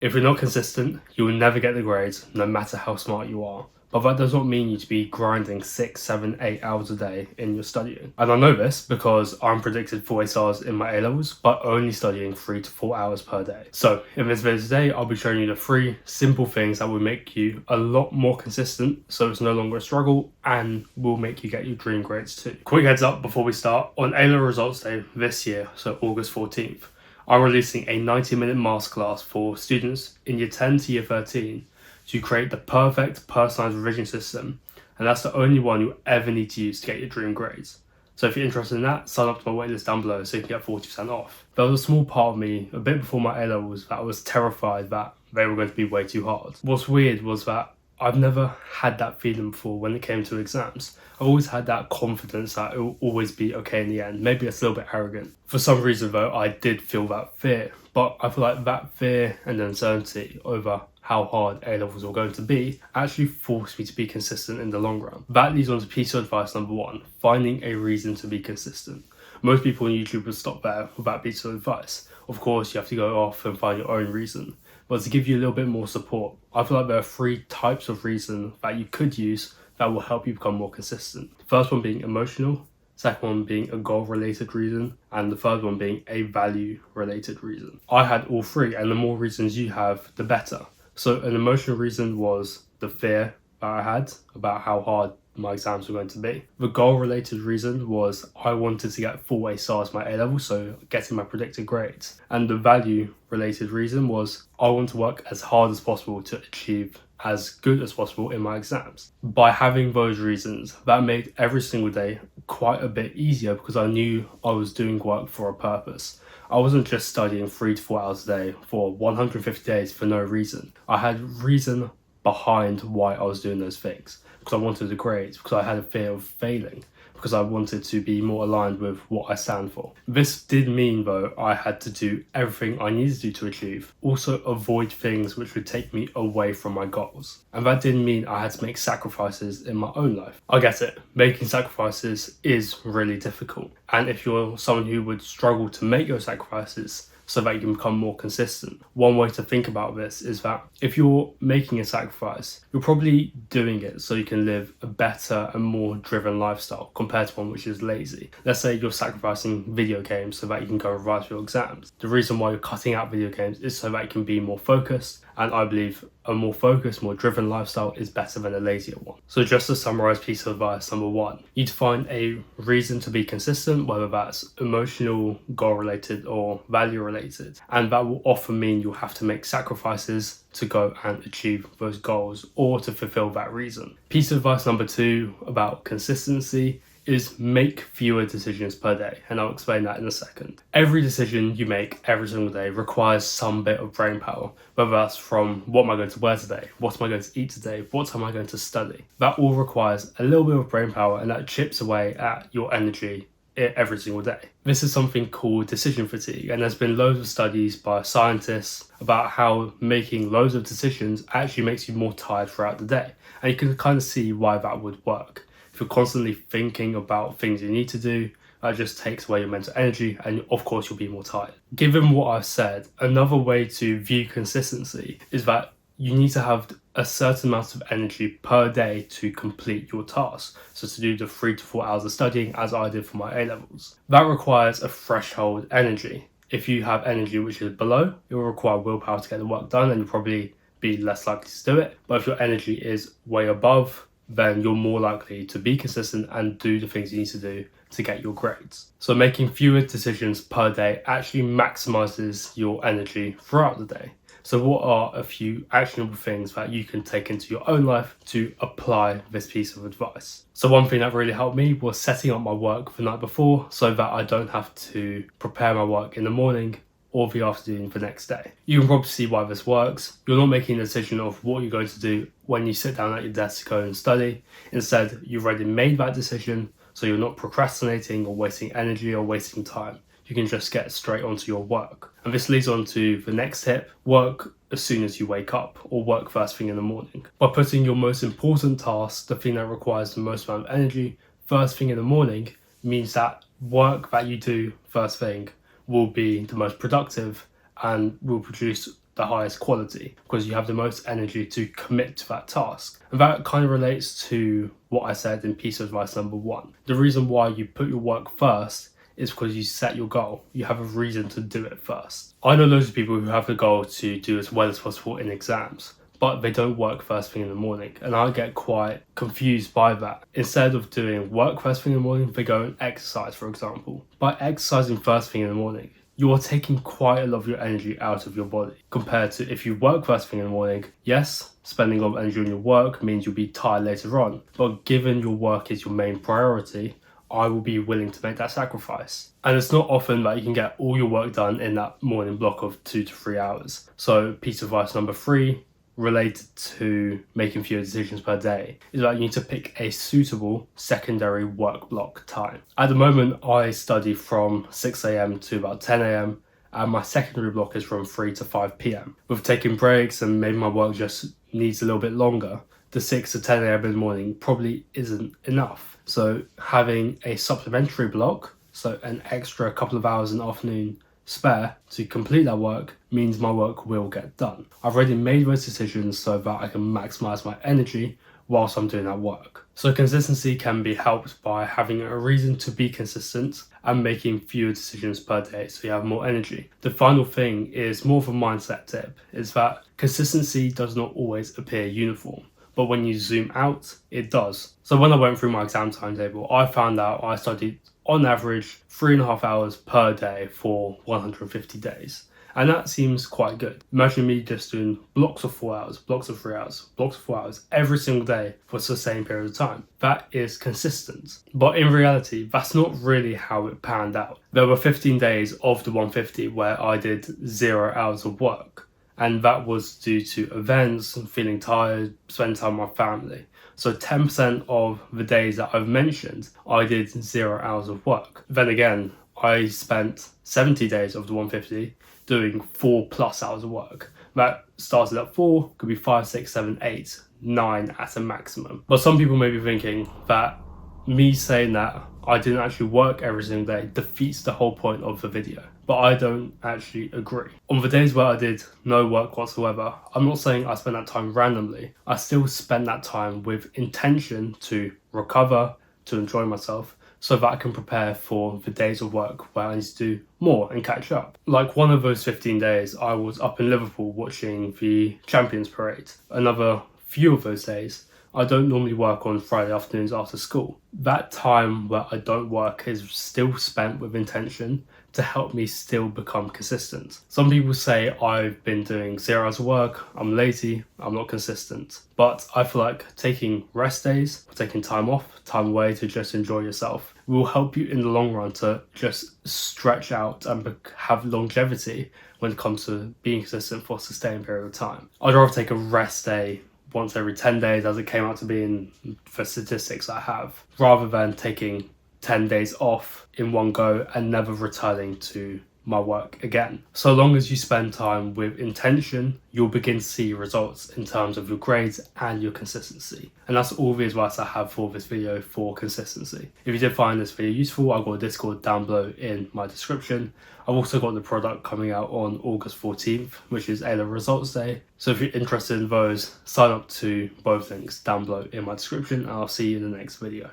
If you're not consistent, you will never get the grades, no matter how smart you are. But that does not mean you to be grinding 6, 7, 8 hours a day in your studying. And I know this because I'm predicted 4 stars in my A-levels, but only studying 3 to 4 hours per day. So in this video today, I'll be showing you the 3 simple things that will make you a lot more consistent, so it's no longer a struggle and will make you get your dream grades too. Quick heads up before we start, on A-level results day this year, so August 14th, I'm releasing a 90-minute masterclass for students in year 10 to year 13 to create the perfect personalized revision system, and that's the only one you'll ever need to use to get your dream grades. So if you're interested in that, sign up to my waitlist down below so you can get 40% off. There was a small part of me, a bit before my A-levels, that was terrified that they were going to be way too hard. What's weird was that I've never had that feeling before when it came to exams. I've always had that confidence that it will always be okay in the end. Maybe it's a little bit arrogant. For some reason though, I did feel that fear, but I feel like that fear and uncertainty over how hard A-levels were going to be actually forced me to be consistent in the long run. That leads on to piece of advice number 1, finding a reason to be consistent. Most people on YouTube would stop there with that piece of advice. Of course, you have to go off and find your own reason. But to give you a little bit more support, I feel like there are 3 types of reason that you could use that will help you become more consistent. The first one being emotional, second one being a goal-related reason, and the third one being a value-related reason. I had all 3, and the more reasons you have, the better. So an emotional reason was the fear that I had about how hard my exams were going to be. The goal-related reason was I wanted to get 4 A stars my A-level, so getting my predicted grades. And the value-related reason was I want to work as hard as possible to achieve as good as possible in my exams. By having those reasons, that made every single day quite a bit easier because I knew I was doing work for a purpose. I wasn't just studying 3 to 4 hours a day for 150 days for no reason. I had reason behind why I was doing those things. Because I wanted the grades, because I had a fear of failing, because I wanted to be more aligned with what I stand for. This did mean though I had to do everything I needed to do to achieve, also avoid things which would take me away from my goals. And that did mean I had to make sacrifices in my own life. I get it, making sacrifices is really difficult. And if you're someone who would struggle to make those sacrifices so that you can become more consistent, one way to think about this is that if you're making a sacrifice, you're probably doing it so you can live a better and more driven lifestyle compared to one which is lazy. Let's say you're sacrificing video games so that you can go revise your exams. The reason why you're cutting out video games is so that you can be more focused, and I believe a more focused, more driven lifestyle is better than a lazier one. So just to summarize piece of advice number 1, you need to find a reason to be consistent, whether that's emotional, goal related or value related. And that will often mean you'll have to make sacrifices to go and achieve those goals or to fulfill that reason. Piece of advice number 2 about consistency is make fewer decisions per day, and I'll explain that in a second. Every decision you make every single day requires some bit of brain power, whether that's from what am I going to wear today, what am I going to eat today, what am I going to study. That all requires a little bit of brain power, and that chips away at your energy every single day. This is something called decision fatigue, and there's been loads of studies by scientists about how making loads of decisions actually makes you more tired throughout the day, and you can kind of see why that would work. If you're constantly thinking about things you need to do, that just takes away your mental energy, and of course you'll be more tired. Given what I've said, another way to view consistency is that you need to have a certain amount of energy per day to complete your tasks. So to do the 3 to 4 hours of studying as I did for my A-levels. That requires a threshold energy. If you have energy which is below, it will require willpower to get the work done and you'll probably be less likely to do it. But if your energy is way above, then you're more likely to be consistent and do the things you need to do to get your grades. So making fewer decisions per day actually maximizes your energy throughout the day. So what are a few actionable things that you can take into your own life to apply this piece of advice? So one thing that really helped me was setting up my work the night before so that I don't have to prepare my work in the morning or the afternoon the next day. You can probably see why this works. You're not making a decision of what you're going to do when you sit down at your desk to go and study. Instead, you've already made that decision, so you're not procrastinating or wasting energy or wasting time. You can just get straight onto your work. And this leads on to the next tip: work as soon as you wake up, or work first thing in the morning. By putting your most important task, the thing that requires the most amount of energy, first thing in the morning, means that work that you do first thing will be the most productive and will produce the highest quality because you have the most energy to commit to that task. And that kind of relates to what I said in piece of advice number 1. The reason why you put your work first is because you set your goal. You have a reason to do it first. I know loads of people who have the goal to do as well as possible in exams, but they don't work first thing in the morning, and I get quite confused by that. Instead of doing work first thing in the morning, they go and exercise, for example. By exercising first thing in the morning, you are taking quite a lot of your energy out of your body compared to if you work first thing in the morning. Yes, spending a lot of energy on your work means you'll be tired later on, but given your work is your main priority, I will be willing to make that sacrifice. And it's not often that you can get all your work done in that morning block of 2 to 3 hours. So piece of advice number 3, related to making fewer decisions per day, is that you need to pick a suitable secondary work block time. At the moment, I study from 6 a.m. to about 10 a.m. and my secondary block is from 3 to 5 p.m. With taking breaks and maybe my work just needs a little bit longer, the 6 to 10 a.m. in the morning probably isn't enough. So having a supplementary block, so an extra couple of hours in the afternoon spare to complete that work, means my work will get done. I've already made those decisions so that I can maximize my energy whilst I'm doing that work. So consistency can be helped by having a reason to be consistent and making fewer decisions per day so you have more energy. The final thing is more of a mindset tip, is that consistency does not always appear uniform, but when you zoom out, it does. So when I went through my exam timetable, I found out I studied on average 3.5 hours per day for 150 days. And that seems quite good. Imagine me just doing blocks of 4 hours, blocks of 3 hours, blocks of 4 hours every single day for the same period of time. That is consistent. But in reality, that's not really how it panned out. There were 15 days of the 150 where I did 0 hours of work. And that was due to events, feeling tired, spending time with my family. So 10% of the days that I've mentioned, I did 0 hours of work. Then again, I spent 70 days of the 150 doing 4+ hours of work. That started at 4, could be 5, 6, 7, 8, 9 at a maximum. But some people may be thinking that me saying that I didn't actually work every single day defeats the whole point of the video. But I don't actually agree. On the days where I did no work whatsoever, I'm not saying I spent that time randomly. I still spent that time with intention to recover, to enjoy myself, so that I can prepare for the days of work where I need to do more and catch up. Like one of those 15 days, I was up in Liverpool watching the Champions Parade. Another few of those days, I don't normally work on Friday afternoons after school. That time where I don't work is still spent with intention to help me still become consistent. Some people say I've been doing 0 hours of work, I'm lazy, I'm not consistent. But I feel like taking rest days, taking time off, time away to just enjoy yourself will help you in the long run to just stretch out and have longevity when it comes to being consistent for a sustained period of time. I'd rather take a rest day once every 10 days as it came out to be in the statistics I have, rather than taking 10 days off in one go and never returning to my work again. So long as you spend time with intention, you'll begin to see results in terms of your grades and your consistency. And that's all the advice I have for this video for consistency. If you did find this video useful, I've got a Discord down below in my description. I've also got the product coming out on August 14th, which is A-Level Results Day. So if you're interested in those, sign up to both links down below in my description, and I'll see you in the next video.